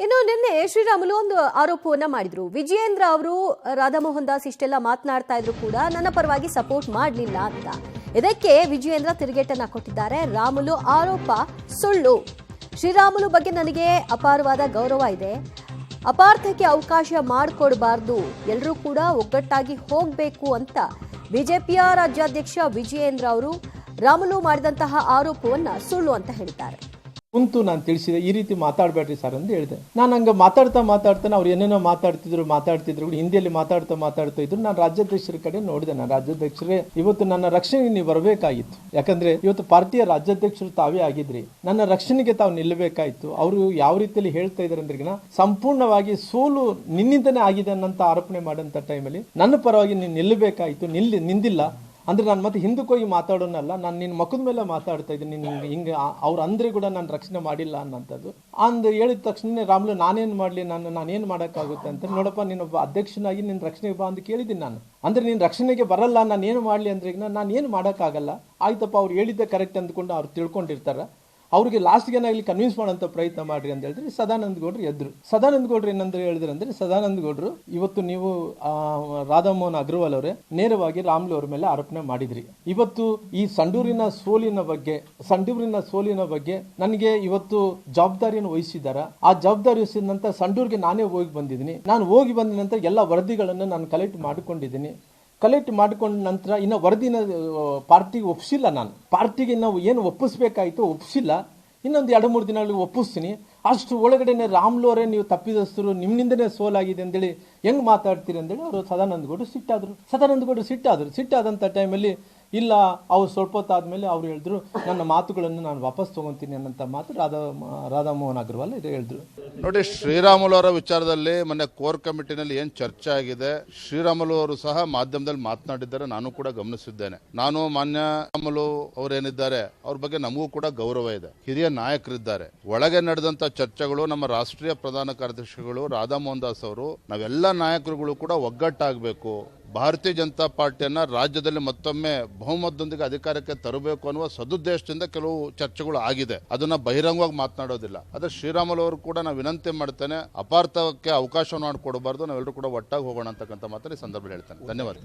ಇನ್ನು ನಿನ್ನೆ ಶ್ರೀರಾಮುಲು ಒಂದು ಆರೋಪವನ್ನ ಮಾಡಿದ್ರು. ವಿಜಯೇಂದ್ರ ಅವರು ರಾಧಾಮೋಹನ್ ದಾಸ್ ಇಷ್ಟೆಲ್ಲ ಮಾತನಾಡ್ತಾ ಇದ್ರು ಕೂಡ ನನ್ನ ಪರವಾಗಿ ಸಪೋರ್ಟ್ ಮಾಡಲಿಲ್ಲ ಅಂತ. ಇದಕ್ಕೆ ವಿಜಯೇಂದ್ರ ತಿರುಗೇಟನ್ನ ಕೊಟ್ಟಿದ್ದಾರೆ. ರಾಮುಲು ಆರೋಪ ಸುಳ್ಳು. ಶ್ರೀರಾಮುಲು ಬಗ್ಗೆ ನನಗೆ ಅಪಾರವಾದ ಗೌರವ ಇದೆ. ಅಪಾರ್ಥಕ್ಕೆ ಅವಕಾಶ ಮಾಡಿಕೊಡಬಾರ್ದು. ಎಲ್ಲರೂ ಕೂಡ ಒಗ್ಗಟ್ಟಾಗಿ ಹೋಗಬೇಕು ಅಂತ ಬಿಜೆಪಿಯ ರಾಜ್ಯಾಧ್ಯಕ್ಷ ವಿಜಯೇಂದ್ರ ಅವರು ರಾಮುಲು ಮಾಡಿದಂತಹ ಆರೋಪವನ್ನ ಸುಳ್ಳು ಅಂತ ಹೇಳಿದ್ದಾರೆ. ಕುಂತು ನಾನು ತಿಳಿಸಿದೆ, ಈ ರೀತಿ ಮಾತಾಡಬೇಡ್ರಿ ಸರ್ ಅಂತ ಹೇಳಿದೆ. ನಾನು ಹಂಗೆ ಮಾತಾಡ್ತಾನೆ ಅವ್ರು ಏನೇನೋ ಮಾತಾಡ್ತಿದ್ರು ಹಿಂದಿಯಲ್ಲಿ ಮಾತಾಡ್ತಾ ಇದ್ರು. ನಾನು ರಾಜ್ಯಾಧ್ಯಕ್ಷರ ಕಡೆ ನೋಡಿದೆ. ನಾನು ರಾಜ್ಯಾಧ್ಯಕ್ಷರೇ, ಇವತ್ತು ನನ್ನ ರಕ್ಷಣೆಗೆ ನೀವು ಬರಬೇಕಾಗಿತ್ತು. ಯಾಕಂದ್ರೆ ಇವತ್ತು ಪಾರ್ಟಿಯ ರಾಜ್ಯಾಧ್ಯಕ್ಷರು ತಾವೇ ಆಗಿದ್ರಿ. ನನ್ನ ರಕ್ಷಣೆಗೆ ತಾವು ನಿಲ್ಲಬೇಕಾಯ್ತು. ಅವರು ಯಾವ ರೀತಿಯಲ್ಲಿ ಹೇಳ್ತಾ ಇದಾರೆ ಅಂದ್ರೆ, ಸಂಪೂರ್ಣವಾಗಿ ಸೋಲು ನಿನ್ನಿಂದನೇ ಆಗಿದೆ ಅನ್ನಂತ ಆರೋಪಣೆ ಮಾಡಂತ ಟೈಮಲ್ಲಿ ನನ್ನ ಪರವಾಗಿ ನೀನು ನಿಲ್ಲಬೇಕಾಯ್ತು, ನಿಂದಿಲ್ಲ ಅಂದ್ರೆ ನಾನು ಮತ್ತೆ ಹಿಂದಕ್ಕೆ ಹೋಗಿ ಮಾತಾಡೋನಲ್ಲ, ನಾನು ನಿನ್ನ ಮುಖದ ಮೇಲೆ ಮಾತಾಡ್ತಾ ಇದ್ದೀನಿ. ಹಿಂಗೆ ಅವ್ರು ಅಂದ್ರೆ ಕೂಡ ನಾನು ರಕ್ಷಣೆ ಮಾಡಿಲ್ಲ ಅನ್ನೋಂಥದ್ದು ಹೇಳಿದ ತಕ್ಷಣ ರಾಮುಲು ನಾನೇನು ಮಾಡಲಿ, ನಾನೇನು ಮಾಡೋಕ್ಕಾಗುತ್ತೆ ಅಂತ. ನೋಡಪ್ಪ, ನೀನೊಬ್ಬ ಅಧ್ಯಕ್ಷನಾಗಿ ನಿನ್ನ ರಕ್ಷಣೆಗೆ ಬಾ ಅಂತ ಕೇಳಿದ್ದೀನಿ ನಾನು. ಅಂದ್ರೆ ನೀನು ರಕ್ಷಣೆಗೆ ಬರಲ್ಲ, ನಾನು ಏನು ಮಾಡಲಿ ಅಂದ್ರೆ ನಾನು ಏನು ಮಾಡೋಕ್ಕಾಗಲ್ಲ. ಆಯ್ತಪ್ಪ, ಅವ್ರು ಹೇಳಿದ್ದೆ ಕರೆಕ್ಟ್ ಅಂದ್ಕೊಂಡು ಅವ್ರು ತಿಳ್ಕೊಂಡಿರ್ತಾರೆ. ಅವ್ರಿಗೆ ಲಾಸ್ಟ್ಗೆ ಏನಾಗಲಿ ಕನ್ವಿನ್ಸ್ ಮಾಡೋಂಥ ಪ್ರಯತ್ನ ಮಾಡ್ರಿ ಅಂತ ಹೇಳಿದ್ರೆ ಸದಾನಂದ ಗೌಡ್ರು ಎದ್ರು. ಸದಾನಂದ ಗೌಡ್ರು ಏನಂದ್ರೆ ಹೇಳಿದ್ರಂದ್ರೆ, ಸದಾನಂದ ಗೌಡ್ರು ಇವತ್ತು ನೀವು ರಾಧಾಮೋಹನ್ ಅಗ್ರವಾಲ್ ಅವರೇ ನೇರವಾಗಿ ರಾಮುಲು ಅವ್ರ ಮೇಲೆ ಆರೋಪಣೆ ಮಾಡಿದ್ರಿ. ಇವತ್ತು ಈ ಸಂಡೂರಿನ ಸೋಲಿನ ಬಗ್ಗೆ ನನಗೆ ಇವತ್ತು ಜವಾಬ್ದಾರಿಯನ್ನು ವಹಿಸಿದಾರ. ಆ ಜವಾಬ್ದಾರಿ ವಹಿಸಿದ ನಂತರ ಸಂಡೂರಿಗೆ ನಾನೇ ಹೋಗಿ ಬಂದಿದ್ದೀನಿ. ನಾನು ಹೋಗಿ ಬಂದ ನಂತರ ಎಲ್ಲ ವರದಿಗಳನ್ನು ನಾನು ಕಲೆಕ್ಟ್ ಮಾಡಿಕೊಂಡ ನಂತರ ಇನ್ನು ವರದಿನ ಪಾರ್ಟಿಗೆ ಒಪ್ಪಿಸಿಲ್ಲ. ನಾನು ಪಾರ್ಟಿಗೆ ನಾವು ಏನು ಒಪ್ಪಿಸ್ಬೇಕಾಯ್ತು ಒಪ್ಪಿಸಿಲ್ಲ. ಇನ್ನೊಂದು 2-3 ದಿನಗಳಲ್ಲಿ ಒಪ್ಪಿಸ್ತೀನಿ. ಅಷ್ಟು ಒಳಗಡೆನೆ ರಾಮುಲು ಅವರೇ ನೀವು ತಪ್ಪಿದಸ್ತರು, ನಿಮ್ಮಿಂದನೇ ಸೋಲಾಗಿದೆ ಅಂತೇಳಿ ಹೆಂಗ್ ಮಾತಾಡ್ತೀರಿ ಅಂತೇಳಿ ಅವರು ಸದಾನಂದ ಗೌಡ್ರು ಸಿಟ್ಟಾದಂಥ ಟೈಮಲ್ಲಿ ಇಲ್ಲ, ಅವ್ರು ಸ್ವಲ್ಪ ಹೊತ್ತಾದ್ಮೇಲೆ ಅವ್ರು ಹೇಳಿದ್ರು, ನನ್ನ ಮಾತುಗಳನ್ನು ನಾನು ವಾಪಸ್ ತಗೊಂತೀನಿ ಅನ್ನೋಂಥ ಮಾತು ರಾಧಾಮೋಹನ್ ಅಗ್ರವಾಲ್ ಹೇಳಿದ್ರು. ನೋಡಿ, ಶ್ರೀರಾಮುಲು ಅವರ ವಿಚಾರದಲ್ಲಿ ಮೊನ್ನೆ ಕೋರ್ ಕಮಿಟಿನಲ್ಲಿ ಏನು ಚರ್ಚೆ ಆಗಿದೆ, ಶ್ರೀರಾಮುಲು ಅವರು ಸಹ ಮಾಧ್ಯಮದಲ್ಲಿ ಮಾತನಾಡಿದ್ದಾರೆ, ನಾನು ಕೂಡ ಗಮನಿಸಿದ್ದೇನೆ. ನಾನು ಮಾನ್ಯ ರಾಮುಲು ಅವರೇನಿದ್ದಾರೆ ಅವ್ರ ಬಗ್ಗೆ ನಮಗೂ ಕೂಡ ಗೌರವ ಇದೆ, ಹಿರಿಯ ನಾಯಕರಿದ್ದಾರೆ. ಒಳಗೆ ನಡೆದಂತ ಚರ್ಚೆಗಳು ನಮ್ಮ ರಾಷ್ಟ್ರೀಯ ಪ್ರಧಾನ ಕಾರ್ಯದರ್ಶಿಗಳು ರಾಧಾಮೋಹನ್ ದಾಸ್ ಅವರು, ನಾವೆಲ್ಲ ನಾಯಕರುಗಳು ಕೂಡ ಒಗ್ಗಟ್ಟಾಗಬೇಕು, ಭಾರತೀಯ ಜನತಾ ಪಾರ್ಟಿಯನ್ನ ರಾಜ್ಯದಲ್ಲಿ ಮತ್ತೊಮ್ಮೆ ಬಹುಮತದೊಂದಿಗೆ ಅಧಿಕಾರಕ್ಕೆ ತರಬೇಕು ಅನ್ನುವ ಸದುದ್ದೇಶದಿಂದ ಕೆಲವು ಚರ್ಚೆಗಳು ಆಗಿದೆ. ಅದನ್ನ ಬಹಿರಂಗವಾಗಿ ಮಾತನಾಡೋದಿಲ್ಲ. ಆದ್ರೆ ಶ್ರೀರಾಮುಲು ಅವರು ಕೂಡ ನಾವು ವಿನಂತಿ ಮಾಡ್ತೇನೆ, ಅಪಾರ್ಥಕ್ಕೆ ಅವಕಾಶ ಮಾಡಿಕೊಡಬಾರ್ದು, ನಾವೆಲ್ಲರೂ ಕೂಡ ಒಟ್ಟಾಗಿ ಹೋಗೋಣ ಅಂತಕ್ಕಂಥ ಮಾತನ್ನು ಈ ಸಂದರ್ಭದಲ್ಲಿ ಹೇಳ್ತೇನೆ. ಧನ್ಯವಾದ.